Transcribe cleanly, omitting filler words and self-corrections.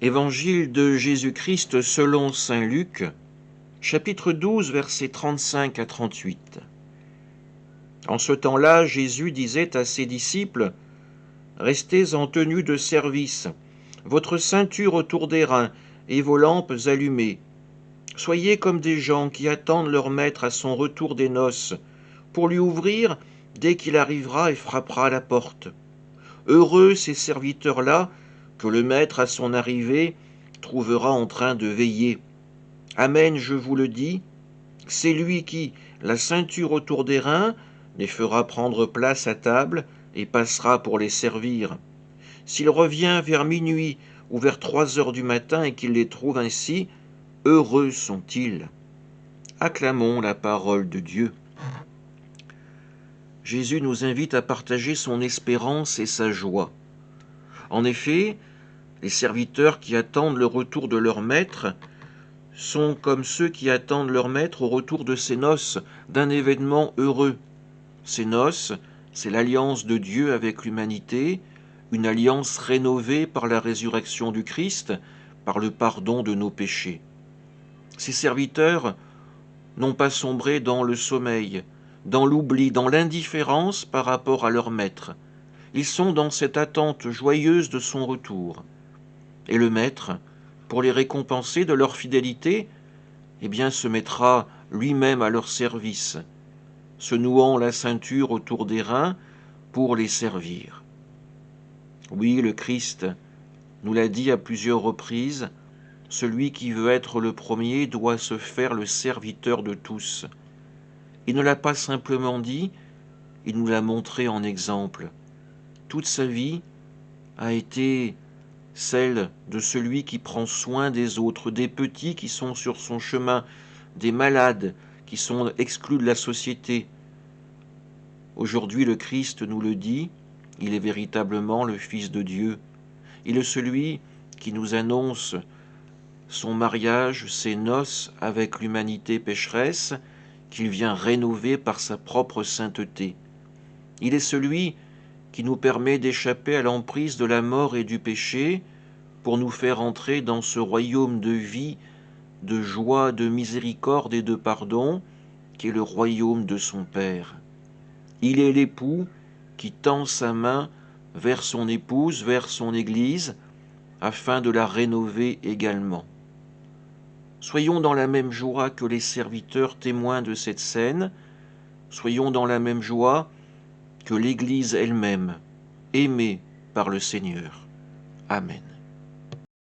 Évangile de Jésus-Christ selon saint Luc, chapitre 12, versets 35 à 38. En ce temps-là, Jésus disait à ses disciples : « Restez en tenue de service, votre ceinture autour des reins et vos lampes allumées. Soyez comme des gens qui attendent leur maître à son retour des noces, pour lui ouvrir dès qu'il arrivera et frappera à la porte. Heureux ces serviteurs-là, que le maître à son arrivée trouvera en train de veiller. Amen, je vous le dis, c'est lui qui, la ceinture autour des reins, les fera prendre place à table et passera pour les servir. S'il revient vers minuit ou vers 3 heures du matin et qu'il les trouve ainsi, heureux sont-ils. Acclamons la parole de Dieu. Jésus nous invite à partager son espérance et sa joie. En effet, les serviteurs qui attendent le retour de leur maître sont comme ceux qui attendent leur maître au retour de ses noces, d'un événement heureux. Ces noces, c'est l'alliance de Dieu avec l'humanité, une alliance rénovée par la résurrection du Christ, par le pardon de nos péchés. Ces serviteurs n'ont pas sombré dans le sommeil, dans l'oubli, dans l'indifférence par rapport à leur maître. Ils sont dans cette attente joyeuse de son retour. Et le maître, pour les récompenser de leur fidélité, se mettra lui-même à leur service, se nouant la ceinture autour des reins pour les servir. Oui, le Christ nous l'a dit à plusieurs reprises, celui qui veut être le premier doit se faire le serviteur de tous. Il ne l'a pas simplement dit, il nous l'a montré en exemple. Toute sa vie a été celle de celui qui prend soin des autres, des petits qui sont sur son chemin, des malades qui sont exclus de la société. Aujourd'hui, le Christ nous le dit, il est véritablement le Fils de Dieu. Il est celui qui nous annonce son mariage, ses noces avec l'humanité pécheresse, qu'il vient rénover par sa propre sainteté. Il est celui qui nous permet d'échapper à l'emprise de la mort et du péché, pour nous faire entrer dans ce royaume de vie, de joie, de miséricorde et de pardon, qui est le royaume de son Père. Il est l'époux qui tend sa main vers son épouse, vers son Église, afin de la rénover également. Soyons dans la même joie que les serviteurs témoins de cette scène, soyons dans la même joie que l'Église elle-même, aimée par le Seigneur. Amen.